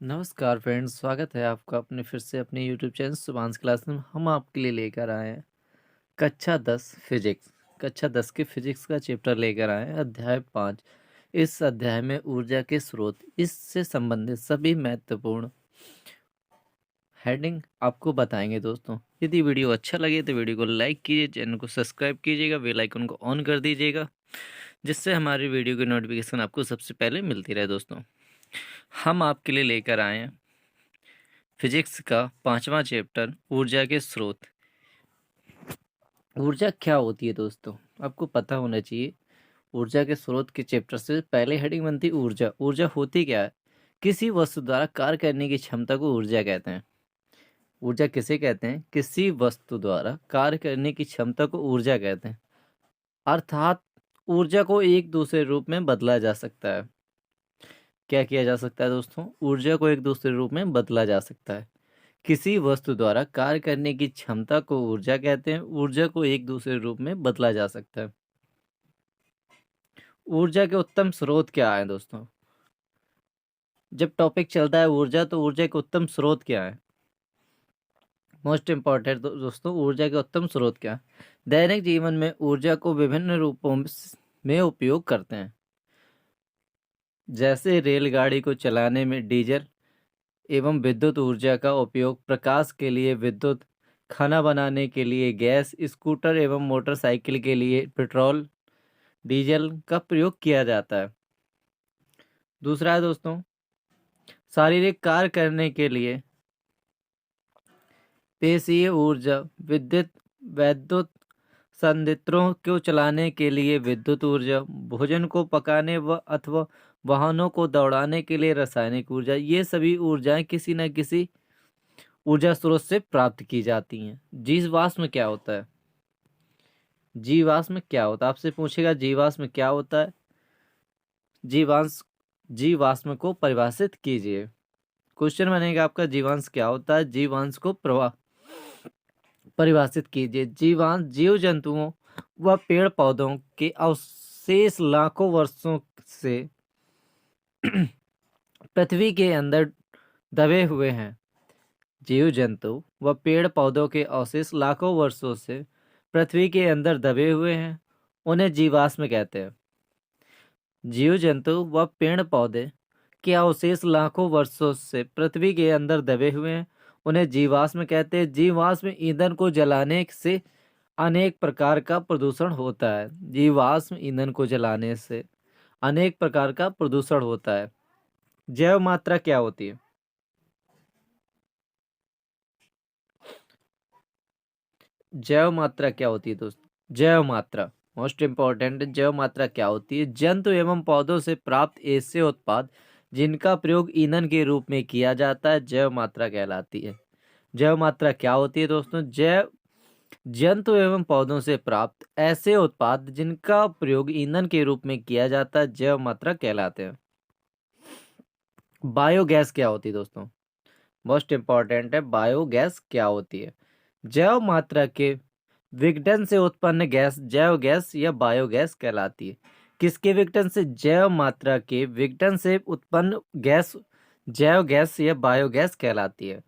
नमस्कार फ्रेंड्स, स्वागत है आपका अपने फिर से अपने यूट्यूब चैनल सुभांश क्लास में। हम आपके लिए लेकर आए हैं कक्षा 10 फिजिक्स। कक्षा 10 के फिजिक्स का चैप्टर लेकर आए हैं, अध्याय 5। इस अध्याय में ऊर्जा के स्रोत, इससे संबंधित सभी महत्वपूर्ण हेडिंग आपको बताएंगे दोस्तों। यदि वीडियो अच्छा लगे तो वीडियो को लाइक कीजिए, चैनल को सब्सक्राइब कीजिएगा, बेल आइकन को ऑन कर दीजिएगा, जिससे हमारी वीडियो की नोटिफिकेशन आपको सबसे पहले मिलती रहे दोस्तों। हम आपके लिए लेकर आए हैं फिजिक्स का 5वां चैप्टर, ऊर्जा के स्रोत। ऊर्जा क्या होती है दोस्तों, आपको पता होना चाहिए। ऊर्जा के स्रोत के चैप्टर से पहले हेडिंग बनती है ऊर्जा। ऊर्जा होती क्या है? किसी वस्तु द्वारा कार्य करने की क्षमता को ऊर्जा कहते हैं। ऊर्जा किसे कहते हैं? किसी वस्तु द्वारा कार्य करने की क्षमता को ऊर्जा कहते हैं। अर्थात ऊर्जा को एक दूसरे रूप में बदला जा सकता है। क्या किया जा सकता है दोस्तों? ऊर्जा को एक दूसरे रूप में बदला जा सकता है। किसी वस्तु द्वारा कार्य करने की क्षमता को ऊर्जा कहते हैं। ऊर्जा को एक दूसरे रूप में बदला जा सकता है। ऊर्जा के उत्तम स्रोत क्या है दोस्तों? जब टॉपिक चलता है ऊर्जा, तो ऊर्जा के उत्तम स्रोत क्या है? मोस्ट इंपॉर्टेंट दोस्तों, ऊर्जा के उत्तम स्रोत क्या है? दैनिक जीवन में ऊर्जा को विभिन्न रूपों में उपयोग करते हैं। जैसे रेलगाड़ी को चलाने में डीजल एवं विद्युत ऊर्जा का उपयोग, प्रकाश के लिए विद्युत, खाना बनाने के लिए गैस, स्कूटर एवं मोटरसाइकिल के लिए पेट्रोल डीजल का प्रयोग किया जाता है। दूसरा है दोस्तों, शारीरिक कार्य करने के लिए पेशीय ऊर्जा, वैद्युत संयंत्रों को चलाने के लिए विद्युत ऊर्जा, भोजन को पकाने व अथवा वाहनों को दौड़ाने के लिए रासायनिक ऊर्जा। ये सभी ऊर्जाएं किसी न किसी ऊर्जा स्रोत से प्राप्त की जाती हैं। जीवाश्म क्या होता है? जीवाश्म क्या होता है? आपसे पूछेगा जीवाश्म क्या होता है। जीवांश जीवाश्म को परिभाषित कीजिए। क्वेश्चन बनेगा आपका, जीवांश क्या होता है? जीवांश को परिभाषित कीजिए। जीवांश जीव जंतुओं व पेड़ पौधों के अवशेष लाखों वर्षों से पृथ्वी के अंदर दबे हुए हैं। जीव जंतु व पेड़ पौधों के अवशेष लाखों वर्षों से पृथ्वी के अंदर दबे हुए हैं, उन्हें जीवाश्म कहते हैं। जीव जंतु व पेड़ पौधे के अवशेष लाखों वर्षों से पृथ्वी के अंदर दबे हुए हैं, उन्हें जीवाश्म कहते हैं। जीवाश्म ईंधन को जलाने से अनेक प्रकार का प्रदूषण होता है। जीवाश्म ईंधन को जलाने से अनेक प्रकार का प्रदूषण होता है। जैव मात्रा क्या होती है? जैव मात्रा क्या होती है दोस्त? जैव मात्रा मोस्ट इंपॉर्टेंट। जैव मात्रा क्या होती है? जंतु एवं पौधों से प्राप्त ऐसे उत्पाद जिनका प्रयोग ईंधन के रूप में किया जाता है, जैव मात्रा कहलाती है। जैव मात्रा क्या होती है दोस्तों? जंतु एवं पौधों से प्राप्त ऐसे उत्पाद जिनका प्रयोग ईंधन के रूप में किया जाता है, जैव मात्रा कहलाते हैं। बायोगैस क्या होती है दोस्तों? मोस्ट इंपॉर्टेंट है, बायोगैस क्या होती है? जैव मात्रा के विघटन से उत्पन्न गैस जैव गैस या बायोगैस कहलाती है। किसके विघटन से? जैव मात्रा के विघटन से उत्पन्न गैस जैव गैस या बायोगैस कहलाती है।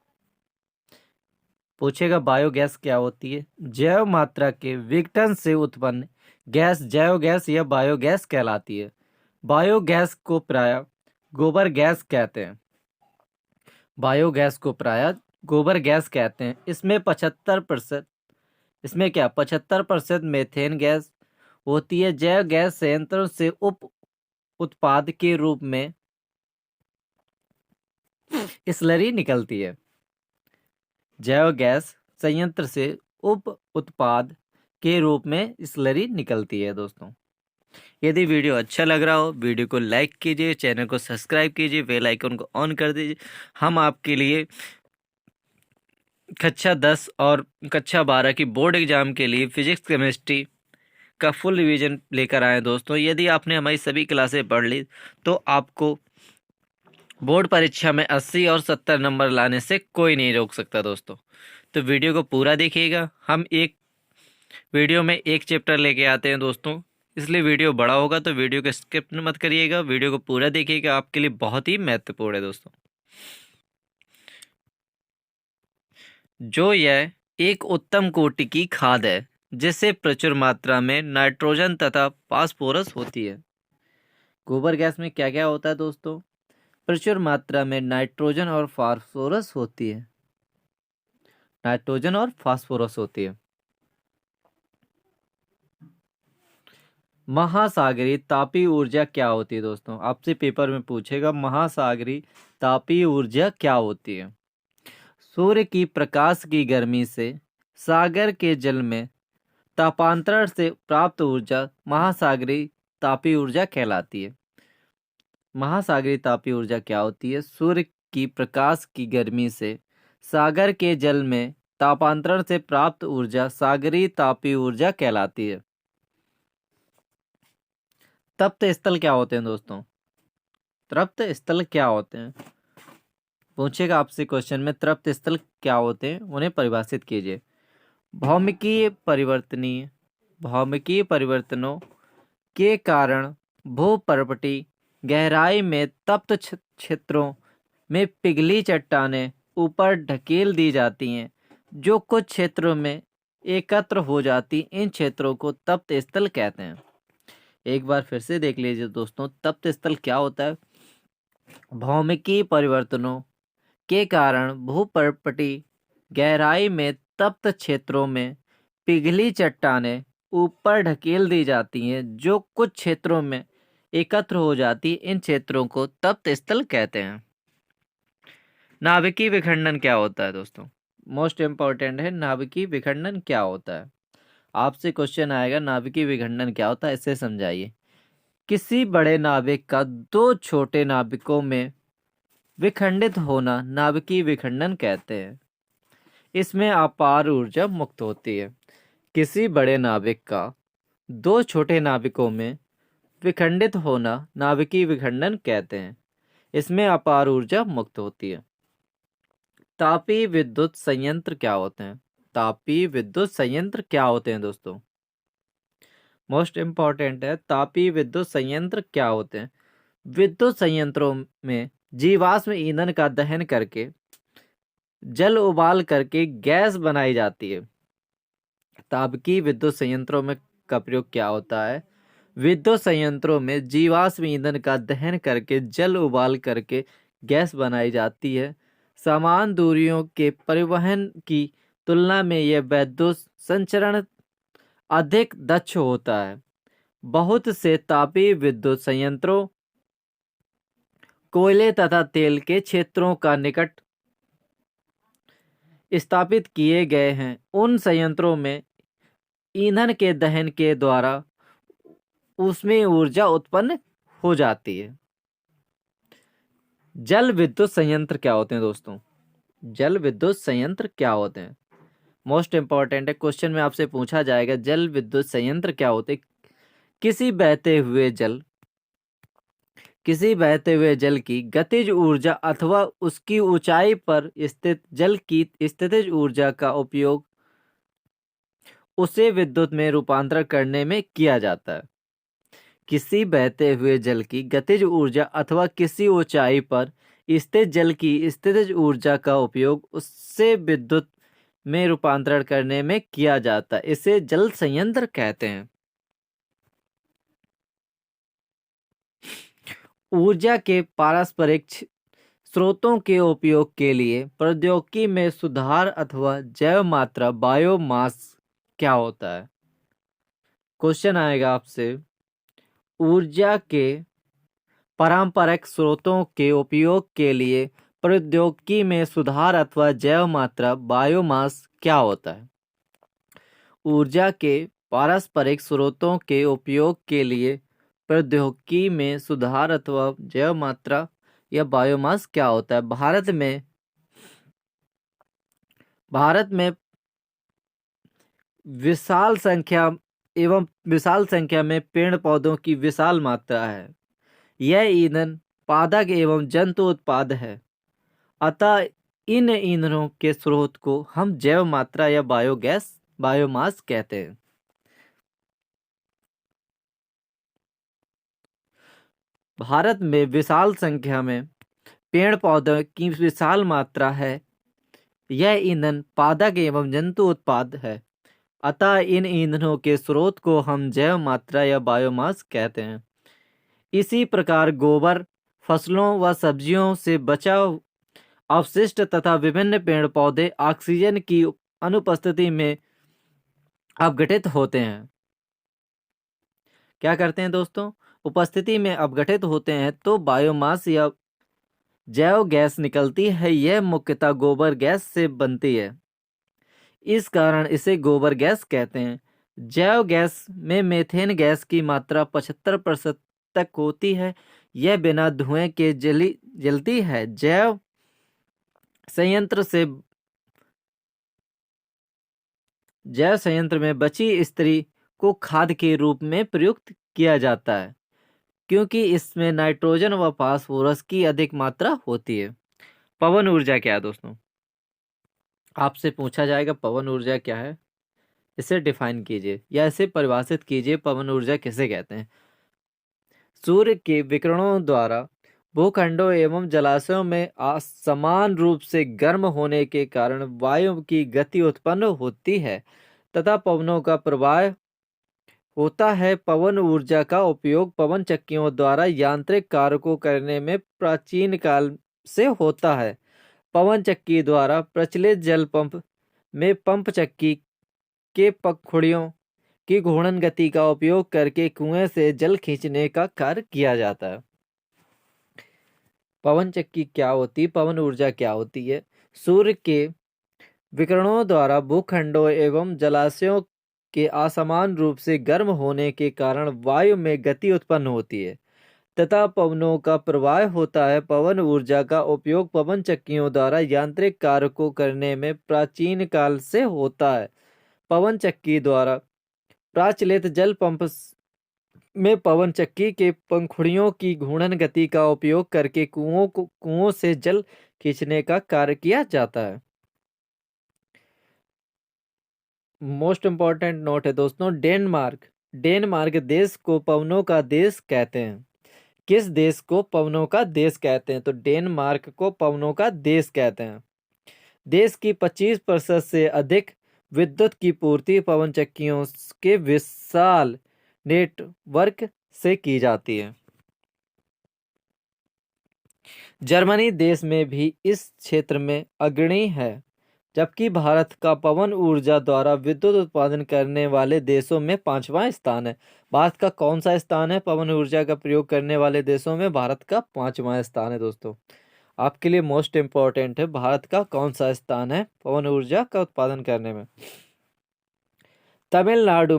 पूछेगा बायोगैस क्या होती है? जैव मात्रा के विघटन से उत्पन्न गैस जैव गैस या बायोगैस कहलाती है। बायोगैस को प्रायः गोबर गैस कहते हैं। बायोगैस को प्रायः गोबर गैस कहते हैं। इसमें 75% इसमें क्या 75% मेथेन गैस होती है। जैव गैस संयंत्रों से उप उत्पाद के रूप में स्लरी निकलती है। जैव गैस संयंत्र से उप उत्पाद के रूप में स्लरी निकलती है दोस्तों। यदि वीडियो अच्छा लग रहा हो, वीडियो को लाइक कीजिए, चैनल को सब्सक्राइब कीजिए, बेल आइकन को ऑन कर दीजिए। हम आपके लिए कक्षा 10 और कक्षा 12 की बोर्ड एग्जाम के लिए फिजिक्स केमिस्ट्री का फुल रिवीजन लेकर आए दोस्तों। यदि आपने हमारी सभी क्लासें पढ़ ली तो आपको बोर्ड परीक्षा में 80 और 70 नंबर लाने से कोई नहीं रोक सकता दोस्तों। तो वीडियो को पूरा देखिएगा। हम एक वीडियो में एक चैप्टर लेके आते हैं दोस्तों, इसलिए वीडियो बड़ा होगा तो वीडियो को स्किप मत करिएगा, वीडियो को पूरा देखिएगा, आपके लिए बहुत ही महत्वपूर्ण है दोस्तों। जो यह एक उत्तम कोटि की खाद है जिससे प्रचुर मात्रा में नाइट्रोजन तथा फास्फोरस होती है। गोबर गैस में क्या क्या होता है दोस्तों? प्रचुर मात्रा में नाइट्रोजन और फास्फोरस होती है। नाइट्रोजन और फास्फोरस होती है। महासागरीय तापीय ऊर्जा क्या होती है दोस्तों? आपसे पेपर में पूछेगा महासागरीय तापीय ऊर्जा क्या होती है। सूर्य की प्रकाश की गर्मी से सागर के जल में तापांतरण से प्राप्त ऊर्जा महासागरीय तापीय ऊर्जा कहलाती है। महासागरीय तापीय ऊर्जा क्या होती है? सूर्य की प्रकाश की गर्मी से सागर के जल में तापांतरण से प्राप्त ऊर्जा सागरीय तापीय ऊर्जा कहलाती है। तप्त स्थल क्या होते हैं दोस्तों? तप्त स्थल क्या होते हैं? पूछेगा आपसे क्वेश्चन में, तप्त स्थल क्या होते हैं, उन्हें परिभाषित कीजिए। भौमिकीय परिवर्तनों के कारण भूपर्वतीय गहराई में तप्त क्षेत्रों में पिघली चट्टानें ऊपर ढकेल दी जाती हैं, जो कुछ क्षेत्रों में एकत्र हो जाती। इन क्षेत्रों को तप्त स्थल कहते हैं। एक बार फिर से देख लीजिए दोस्तों, तप्त स्थल क्या होता है? भौमिकीय परिवर्तनों के कारण भूपर्वतीय गहराई में तप्त क्षेत्रों में पिघली चट्टानें ऊपर ढकेल दी जाती हैं, जो कुछ क्षेत्रों में एकत्र हो जाती। इन क्षेत्रों को तप्त स्थल कहते हैं। नाभिकीय विखंडन क्या होता है दोस्तों? मोस्ट इम्पोर्टेंट है, नाभिकीय विखंडन क्या होता है। आपसे क्वेश्चन आएगा नाभिकीय विखंडन क्या होता है, इसे समझाइए। किसी बड़े नाभिक का दो छोटे नाभिकों में विखंडित होना नाभिकीय विखंडन कहते हैं। इसमें अपार ऊर्जा मुक्त होती है। किसी बड़े नाभिक का दो छोटे नाभिकों में विखंडित होना नाभिकीय विखंडन कहते हैं। इसमें अपार ऊर्जा मुक्त होती है। तापीय विद्युत संयंत्र क्या होते हैं? तापीय विद्युत संयंत्र क्या होते हैं दोस्तों? मोस्ट इम्पॉर्टेंट है, तापीय विद्युत संयंत्र क्या होते हैं? विद्युत संयंत्रों में जीवाश्म ईंधन का दहन करके जल उबाल करके गैस बनाई जाती है। तापीय विद्युत संयंत्रों में का प्रयोग क्या होता है? विद्युत संयंत्रों में जीवाश्म ईंधन का दहन करके जल उबाल करके गैस बनाई जाती है। समान दूरियों के परिवहन की तुलना में यह विद्युत संचरण अधिक दक्ष होता है। बहुत से तापीय विद्युत संयंत्रों कोयले तथा तेल के क्षेत्रों का निकट स्थापित किए गए हैं। उन संयंत्रों में ईंधन के दहन के द्वारा उसमें ऊर्जा उत्पन्न हो जाती है। जल विद्युत संयंत्र क्या होते हैं दोस्तों? जल विद्युत संयंत्र क्या होते हैं? मोस्ट इंपॉर्टेंट है, क्वेश्चन में आपसे पूछा जाएगा जल विद्युत संयंत्र क्या होते? किसी बहते हुए जल की गतिज ऊर्जा अथवा उसकी ऊंचाई पर स्थित जल की स्थितिज ऊर्जा का उपयोग उसे विद्युत में रूपांतरण करने में किया जाता है। किसी बहते हुए जल की गतिज ऊर्जा अथवा किसी ऊंचाई पर स्थित जल की स्थितिज ऊर्जा का उपयोग उससे विद्युत में रूपांतरण करने में किया जाता है। इसे जल संयंत्र कहते हैं। ऊर्जा के पारस्परिक स्रोतों के उपयोग के लिए प्रौद्योगिकी में सुधार अथवा जैव मात्रा बायोमास क्या होता है? क्वेश्चन आएगा आपसे, ऊर्जा के पारंपरिक स्रोतों के उपयोग के लिए प्रौद्योगिकी में सुधार अथवा जैव मात्रा बायोमास क्या होता है? ऊर्जा के पारस्परिक स्रोतों के उपयोग के लिए प्रौद्योगिकी में सुधार अथवा जैव मात्रा या बायोमास क्या होता है? भारत में विशाल संख्या में पेड़ पौधों की विशाल मात्रा है। यह ईंधन पादप एवं जंतु उत्पाद है। अतः इन ईंधनों के स्रोत को हम जैव मात्रा या बायोमास कहते हैं। भारत में विशाल संख्या में पेड़ पौधों की विशाल मात्रा है। यह ईंधन पादप एवं जंतु उत्पाद है, अतः इन ईंधनों के स्रोत को हम जैव मात्रा या बायोमास कहते हैं। इसी प्रकार गोबर, फसलों व सब्जियों से बचा अवशिष्ट तथा विभिन्न पेड़ पौधे ऑक्सीजन की अनुपस्थिति में अपघटित होते हैं। क्या करते हैं दोस्तों? उपस्थिति में अपघटित होते हैं तो बायोमास या जैव गैस निकलती है। यह मुख्यतः गोबर गैस से बनती है, इस कारण इसे गोबर गैस कहते हैं। जैव गैस में मीथेन गैस की मात्रा 75% तक होती है। यह बिना धुएं के जलती है। जैव संयंत्र में बची स्त्री को खाद के रूप में प्रयुक्त किया जाता है, क्योंकि इसमें नाइट्रोजन व फास्फोरस की अधिक मात्रा होती है। पवन ऊर्जा क्या है दोस्तों? आपसे पूछा जाएगा पवन ऊर्जा क्या है, इसे डिफाइन कीजिए या इसे परिभाषित कीजिए। पवन ऊर्जा किसे कहते हैं? सूर्य के विकिरणों द्वारा भूखंडों एवं जलाशयों में समान रूप से गर्म होने के कारण वायु की गति उत्पन्न होती है तथा पवनों का प्रवाह होता है। पवन ऊर्जा का उपयोग पवन चक्कियों द्वारा यांत्रिक कार्य को करने में प्राचीन काल से होता है। पवन चक्की द्वारा प्रचलित जल पंप में पंप चक्की के पखुड़ियों की घूर्णन गति का उपयोग करके कुएं से जल खींचने का कार्य किया जाता है। पवन चक्की क्या होती है? पवन ऊर्जा क्या होती है? सूर्य के विकिरणों द्वारा भूखंडों एवं जलाशयों के असमान रूप से गर्म होने के कारण वायु में गति उत्पन्न होती है तथा पवनों का प्रवाह होता है। पवन ऊर्जा का उपयोग पवन चक्कियों द्वारा यांत्रिक कार्य को करने में प्राचीन काल से होता है। पवन चक्की द्वारा प्रचलित जल पंप में पवन चक्की के पंखुड़ियों की घूर्णन गति का उपयोग करके कुओं से जल खींचने का कार्य किया जाता है। मोस्ट इंपॉर्टेंट नोट है दोस्तों, डेनमार्क देश को पवनों का देश कहते हैं। किस देश को पवनों का देश कहते हैं? तो डेनमार्क को पवनों का देश कहते हैं। देश की 25% से अधिक विद्युत की पूर्ति पवन चक्कियों के विशाल नेटवर्क से की जाती है। जर्मनी देश में भी इस क्षेत्र में अग्रणी है, जबकि भारत का पवन ऊर्जा द्वारा विद्युत उत्पादन करने वाले देशों में 5वां स्थान है। भारत का कौन सा स्थान है पवन ऊर्जा का प्रयोग करने वाले देशों में? भारत का 5वां स्थान है दोस्तों। आपके लिए मोस्ट इंपॉर्टेंट है, भारत का कौन सा स्थान है पवन ऊर्जा का उत्पादन करने में? तमिलनाडु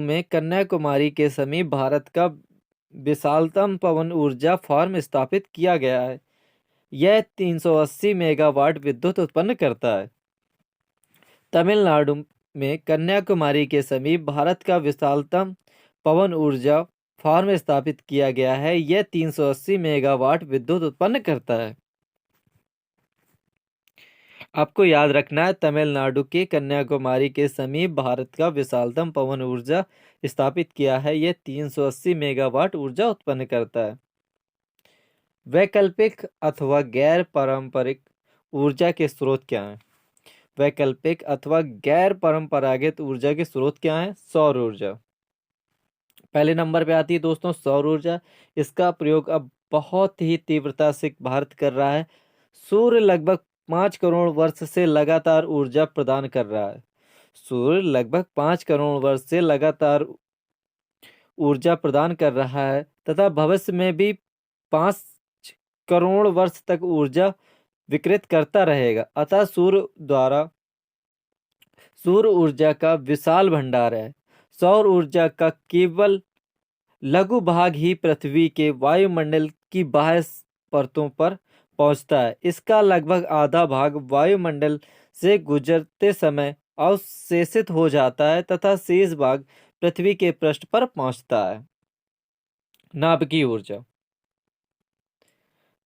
में कन्याकुमारी के समीप भारत का विशालतम पवन ऊर्जा फार्म स्थापित किया गया है। यह 380 मेगावाट विद्युत उत्पन्न करता है। तमिलनाडु में कन्याकुमारी के समीप भारत का विशालतम पवन ऊर्जा फार्म स्थापित किया गया है। यह 380 मेगावाट विद्युत उत्पन्न करता है। आपको याद रखना है, तमिलनाडु के कन्याकुमारी के समीप भारत का विशालतम पवन ऊर्जा स्थापित किया है। यह 380 मेगावाट ऊर्जा उत्पन्न करता है। वैकल्पिक अथवा गैर पारंपरिक ऊर्जा के स्रोत क्या हैं? वैकल्पिक अथवा गैर परंपरागत ऊर्जा के स्रोत क्या हैं? सौर ऊर्जा पहले नंबर पे आती है दोस्तों, सौर ऊर्जा। इसका प्रयोग अब बहुत ही तीव्रता से भारत कर रहा है। सूर्य लगभग 5 करोड़ वर्ष से लगातार ऊर्जा प्रदान कर रहा है। सूर्य लगभग 5 करोड़ वर्ष से लगातार ऊर्जा प्रदान कर रहा है तथा भविष्य में भी 5 करोड़ वर्ष तक ऊर्जा विकृत करता रहेगा। अतः सूर्य ऊर्जा का विशाल भंडार है। सौर ऊर्जा का केवल लघु भाग ही पृथ्वी के वायुमंडल की बाह्य परतों पर पहुंचता है। इसका लगभग आधा भाग वायुमंडल से गुजरते समय अवशेषित हो जाता है तथा शेष भाग पृथ्वी के पृष्ठ पर पहुंचता है। नाभिकीय ऊर्जा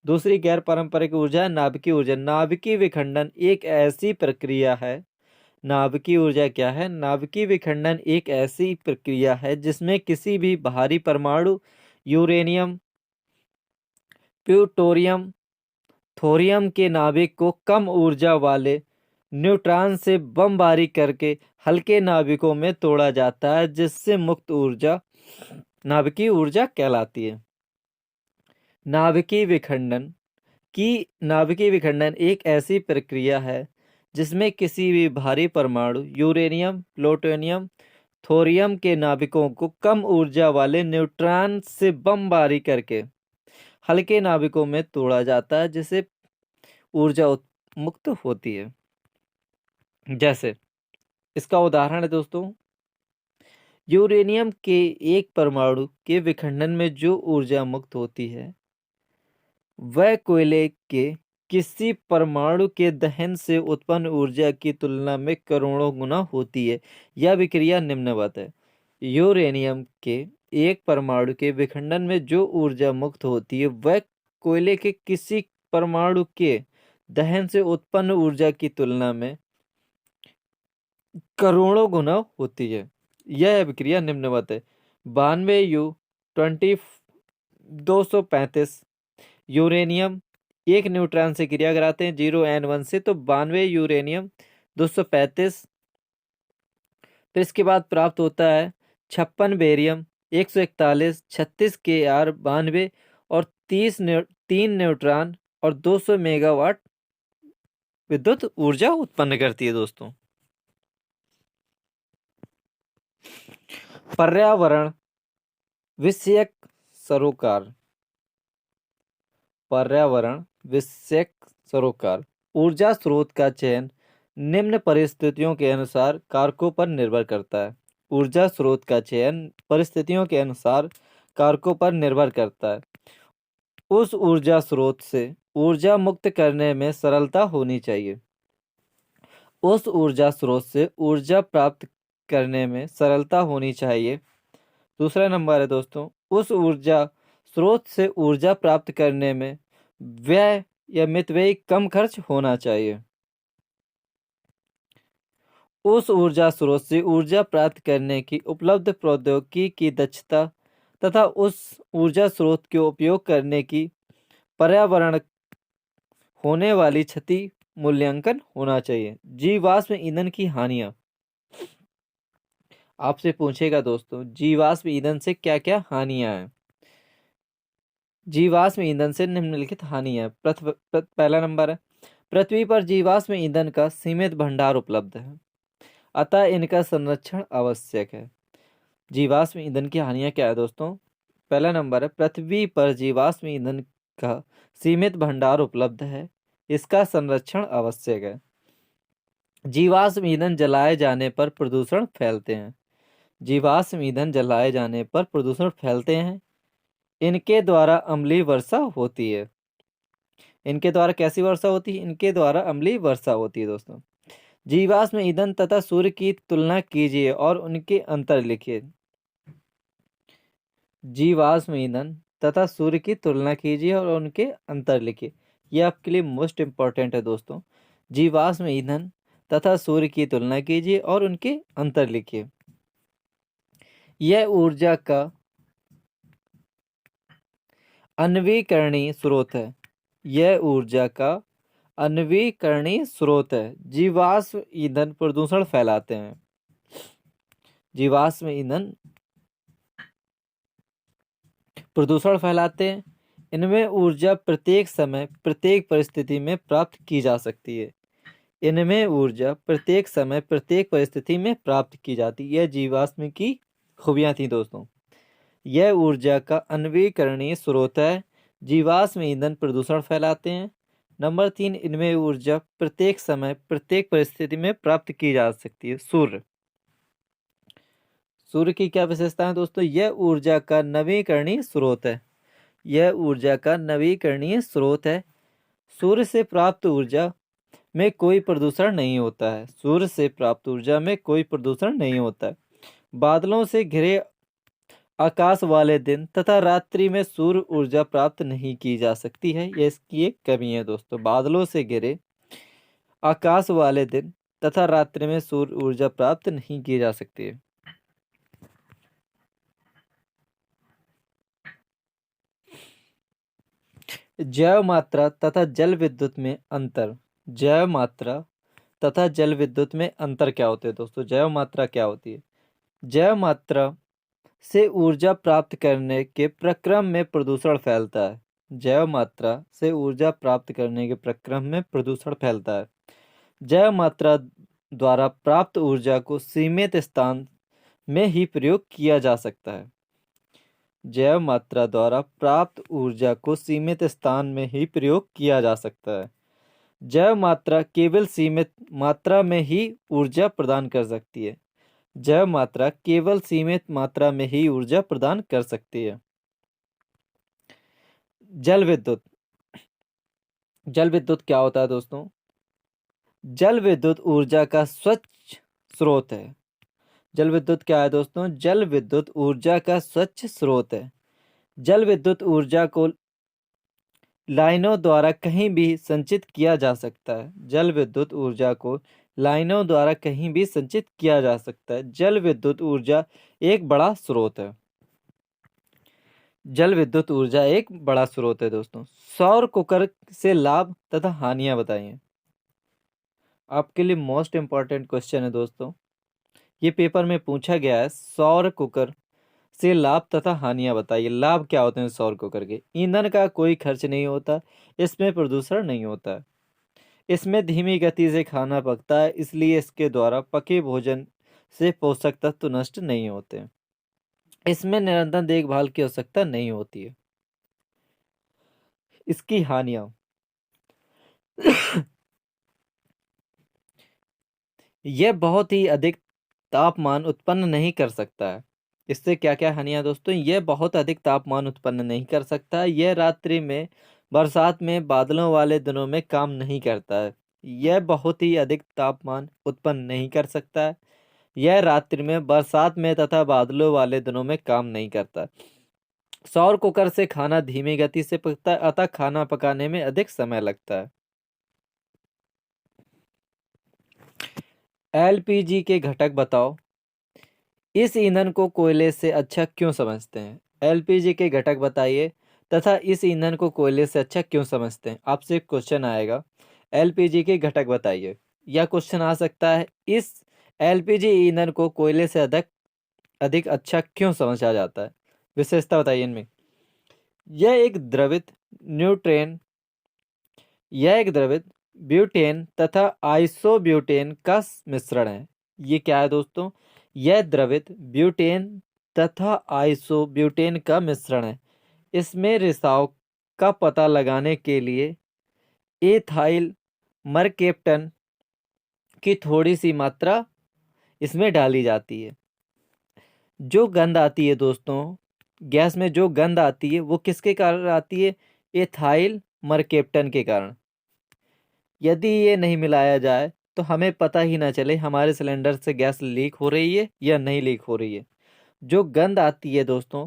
दूसरी गैर पारंपरिक ऊर्जा है नाभिकीय ऊर्जा। नाभिकीय विखंडन एक ऐसी प्रक्रिया है। नाभिकीय ऊर्जा क्या है? नाभिकीय विखंडन एक ऐसी प्रक्रिया है जिसमें किसी भी भारी परमाणु, यूरेनियम, प्लूटोनियम थोरियम के नाभिक को कम ऊर्जा वाले न्यूट्रॉन से बमबारी करके हल्के नाभिकों में तोड़ा जाता है, जिससे मुक्त ऊर्जा नाभिकीय ऊर्जा कहलाती है। नाभिकीय विखंडन नाभिकीय विखंडन एक ऐसी प्रक्रिया है जिसमें किसी भी भारी परमाणु यूरेनियम, प्लूटोनियम, थोरियम के नाभिकों को कम ऊर्जा वाले न्यूट्रॉन से बमबारी करके हल्के नाभिकों में तोड़ा जाता है, जिससे ऊर्जा मुक्त होती है। जैसे इसका उदाहरण है दोस्तों, यूरेनियम के एक परमाणु के विखंडन में जो ऊर्जा मुक्त होती है वह कोयले के किसी परमाणु के दहन से उत्पन्न ऊर्जा की तुलना में करोड़ों गुना होती है। यह विक्रिया निम्नवत है। यूरेनियम के एक परमाणु के विखंडन में जो ऊर्जा मुक्त होती है वह कोयले के किसी परमाणु के दहन से उत्पन्न ऊर्जा की तुलना में करोड़ों गुना होती है। यह विक्रिया निम्नवत है। 92U 235 यूरेनियम एक न्यूट्रॉन से क्रिया कराते हैं 0N1 से, तो 92 यूरेनियम 235। फिर इसके बाद प्राप्त होता है 56 बेरियम 141 36 Kr 92 और 3 न्यूट्रॉन और 200 मेगावाट विद्युत ऊर्जा उत्पन्न करती है दोस्तों। पर्यावरण विषयक सरोकार। पर्यावरण विषयक सरोकार ऊर्जा स्रोत का चयन निम्न परिस्थितियों के अनुसार कारकों पर निर्भर करता है। ऊर्जा स्रोत का चयन परिस्थितियों के अनुसार कारकों पर निर्भर करता है। उस ऊर्जा स्रोत से ऊर्जा मुक्त करने में सरलता होनी चाहिए। उस ऊर्जा स्रोत से ऊर्जा प्राप्त करने में सरलता होनी चाहिए। दूसरा नंबर है दोस्तों, उस ऊर्जा स्रोत से ऊर्जा प्राप्त करने में व्यय या मितव्ययी कम खर्च होना चाहिए। उस ऊर्जा स्रोत से ऊर्जा प्राप्त करने की उपलब्ध प्रौद्योगिकी की दक्षता तथा उस ऊर्जा स्रोत के उपयोग करने की पर्यावरण होने वाली क्षति मूल्यांकन होना चाहिए। जीवाश्म ईंधन की हानियां आपसे पूछेगा दोस्तों, जीवाश्म ईंधन से क्या क्या हानियां हैं। जीवाश्म ईंधन से निम्नलिखित हानि है। पहला नंबर है, पृथ्वी पर जीवाश्म ईंधन का सीमित भंडार उपलब्ध है, अतः इनका संरक्षण आवश्यक है। जीवाश्म ईंधन की हानियां क्या है दोस्तों? पहला नंबर है, पृथ्वी पर जीवाश्म ईंधन का सीमित भंडार उपलब्ध है, इसका संरक्षण आवश्यक है। जीवाश्म ईंधन जलाए जाने पर प्रदूषण फैलते हैं। जीवाश्म ईंधन जलाए जाने पर प्रदूषण फैलते हैं। इनके द्वारा अम्लीय वर्षा होती है। इनके द्वारा कैसी वर्षा होती है? इनके द्वारा अम्लीय वर्षा होती है दोस्तों। जीवाश्म ईंधन तथा सूर्य की तुलना कीजिए और उनके अंतर लिखिए। जीवाश्म ईंधन तथा सूर्य की तुलना कीजिए और उनके अंतर लिखिए। यह आपके लिए मोस्ट इंपॉर्टेंट है दोस्तों। जीवाश्म ईंधन तथा सूर्य की तुलना कीजिए और उनके अंतर लिखिए। यह ऊर्जा का अनवीकरणीय स्रोत है। यह ऊर्जा का अनवीकरणीय स्रोत है। जीवाश्म ईंधन प्रदूषण फैलाते हैं। जीवाश्म ईंधन प्रदूषण फैलाते हैं। इनमें ऊर्जा प्रत्येक समय प्रत्येक परिस्थिति में प्राप्त की जा सकती है। इनमें ऊर्जा प्रत्येक समय प्रत्येक परिस्थिति में प्राप्त की जाती है। यह जीवाश्म की खूबियां थी दोस्तों। यह ऊर्जा का अनवीकरणीय स्रोत है। जीवाश्म ईंधन प्रदूषण फैलाते हैं। नंबर 3, इनमें ऊर्जा प्रत्येक समय प्रत्येक परिस्थिति में प्राप्त की जा सकती है। सूर्य की क्या विशेषता है दोस्तों? यह ऊर्जा का नवीकरणीय स्रोत है। यह ऊर्जा का नवीकरणीय स्रोत है। सूर्य से प्राप्त ऊर्जा में कोई प्रदूषण नहीं होता है। सूर्य से प्राप्त ऊर्जा में कोई प्रदूषण नहीं होता है। बादलों से घिरे आकाश वाले दिन तथा रात्रि में सूर्य ऊर्जा प्राप्त नहीं की जा सकती है। यह इसकी एक कमी है दोस्तों। बादलों से घिरे आकाश वाले दिन तथा रात्रि में सूर्य ऊर्जा प्राप्त नहीं की जा सकती है। जैव मात्रा तथा जल विद्युत में अंतर। जैव मात्रा तथा जल विद्युत में अंतर क्या होते हैं दोस्तों? जैव मात्रा क्या होती है? जैव मात्रा से ऊर्जा प्राप्त करने के प्रक्रम में प्रदूषण फैलता है। जैव मात्रा से ऊर्जा प्राप्त करने के प्रक्रम में प्रदूषण फैलता है। जैव मात्रा द्वारा प्राप्त ऊर्जा को सीमित स्थान में ही प्रयोग किया जा सकता है। जैव मात्रा द्वारा प्राप्त ऊर्जा को सीमित स्थान में ही प्रयोग किया जा सकता है। जैव मात्रा केवल सीमित मात्रा में ही ऊर्जा प्रदान कर सकती है। जैव मात्रा केवल सीमित मात्रा में ही ऊर्जा प्रदान कर सकती है। जल विद्युत। जल विद्युत क्या होता है दोस्तों? जल विद्युत ऊर्जा का स्वच्छ स्रोत है। जल विद्युत क्या है दोस्तों? जल विद्युत ऊर्जा का स्वच्छ स्रोत है। जल विद्युत ऊर्जा को लाइनों द्वारा कहीं भी संचित किया जा सकता है। जल विद्युत ऊर्जा को लाइनों द्वारा कहीं भी संचित किया जा सकता है। जल विद्युत ऊर्जा एक बड़ा स्रोत है। जल विद्युत ऊर्जा एक बड़ा स्रोत है दोस्तों। सौर कुकर से लाभ तथा हानियां बताइए। आपके लिए मोस्ट इंपॉर्टेंट क्वेश्चन है दोस्तों, ये पेपर में पूछा गया है। सौर कुकर से लाभ तथा हानियां बताइए। लाभ क्या होते हैं सौर कुकर के? ईंधन का कोई खर्च नहीं होता, इसमें प्रदूषण नहीं होता है, इसमें धीमी गति से खाना पकता है, इसलिए इसके द्वारा पके भोजन से पोषक तत्व नष्ट नहीं होते, इसमें निरंतर देखभाल की आवश्यकता नहीं होती है। इसकी हानियां यह बहुत ही अधिक तापमान उत्पन्न नहीं कर सकता है। इससे क्या क्या हानियां दोस्तों? यह बहुत अधिक तापमान उत्पन्न नहीं कर सकता है। यह रात्रि में, बरसात में, बादलों वाले दिनों में काम नहीं करता है। यह बहुत ही अधिक तापमान उत्पन्न नहीं कर सकता है। यह रात्रि में, बरसात में तथा बादलों वाले दिनों में काम नहीं करता। सौर कुकर से खाना धीमी गति से पकता है, अतः खाना पकाने में अधिक समय लगता है। एलपीजी के घटक बताओ। इस ईंधन को कोयले से अच्छा क्यों समझते हैं? एलपीजी के घटक बताइए तथा इस ईंधन को कोयले से अच्छा क्यों समझते हैं। आपसे एक क्वेश्चन आएगा, एलपीजी के घटक बताइए। यह क्वेश्चन आ सकता है, इस एलपीजी ईंधन को कोयले से अधिक अधिक अच्छा क्यों समझा जाता है? विशेषता बताइए इनमें। यह एक द्रवित न्यूट्रेन यह एक द्रवित ब्यूटेन तथा आइसोब्यूटेन का मिश्रण है। ये क्या है दोस्तों? यह द्रवित ब्यूटेन तथा आइसोब्यूटेन का मिश्रण है। इसमें रिसाव का पता लगाने के लिए एथाइल मरकेप्टन की थोड़ी सी मात्रा इसमें डाली जाती है। जो गंध आती है दोस्तों, गैस में जो गंध आती है वो किसके कारण आती है? एथाइल मरकेप्टन के कारण। यदि ये नहीं मिलाया जाए तो हमें पता ही ना चले हमारे सिलेंडर से गैस लीक हो रही है या नहीं लीक हो रही है। जो गंध आती है दोस्तों,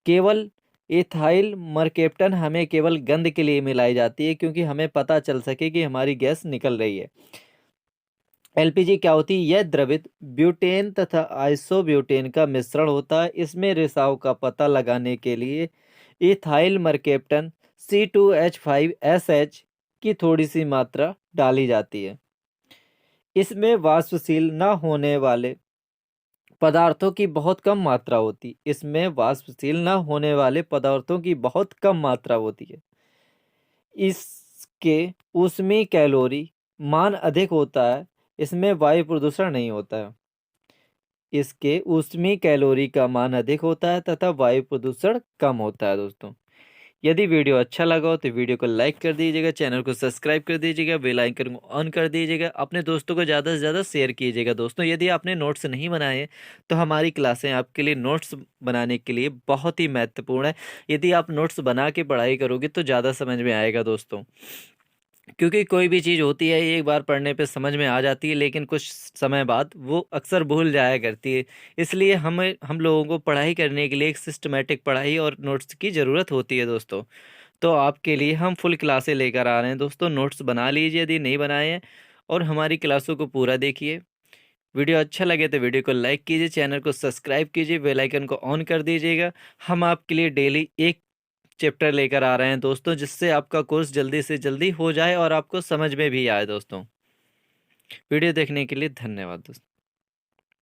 केवल एथाइल मरकेप्टन हमें केवल गंध के लिए मिलाई जाती है, क्योंकि हमें पता चल सके कि हमारी गैस निकल रही है। एलपीजी क्या होती है? यह द्रवित ब्यूटेन तथा आइसोब्यूटेन का मिश्रण होता है। इसमें रिसाव का पता लगाने के लिए इथाइल मरकेप्टन C2H5SH की थोड़ी सी मात्रा डाली जाती है। इसमें वाष्पशील न होने वाले पदार्थों की बहुत कम मात्रा होती। इसमें वाष्पशील न होने वाले पदार्थों की बहुत कम मात्रा होती है। इसके ऊष्मीय कैलोरी मान अधिक होता है। इसमें वायु प्रदूषण नहीं होता है। इसके ऊष्मीय कैलोरी का मान अधिक होता है तथा वायु प्रदूषण कम होता है दोस्तों। यदि वीडियो अच्छा लगा हो तो वीडियो को लाइक कर दीजिएगा, चैनल को सब्सक्राइब कर दीजिएगा, बेल आइकन को ऑन कर दीजिएगा, अपने दोस्तों को ज़्यादा से ज़्यादा शेयर कीजिएगा। दोस्तों यदि आपने नोट्स नहीं बनाए हैं तो हमारी क्लासें आपके लिए नोट्स बनाने के लिए बहुत ही महत्वपूर्ण है। यदि आप नोट्स बना के पढ़ाई करोगे तो ज़्यादा समझ में आएगा दोस्तों, क्योंकि कोई भी चीज़ होती है एक बार पढ़ने पे समझ में आ जाती है, लेकिन कुछ समय बाद वो अक्सर भूल जाया करती है। इसलिए हम लोगों को पढ़ाई करने के लिए एक सिस्टमेटिक पढ़ाई और नोट्स की ज़रूरत होती है दोस्तों। तो आपके लिए हम फुल क्लासें लेकर आ रहे हैं दोस्तों। नोट्स बना लीजिए यदि नहीं बनाए हैं, और हमारी क्लासों को पूरा देखिए। वीडियो अच्छा लगे तो वीडियो को लाइक कीजिए, चैनल को सब्सक्राइब कीजिए, बेल आइकन को ऑन कर दीजिएगा। हम आपके लिए डेली एक चैप्टर लेकर आ रहे हैं दोस्तों, जिससे आपका कोर्स जल्दी से जल्दी हो जाए और आपको समझ में भी आए दोस्तों। वीडियो देखने के लिए धन्यवाद दोस्तों।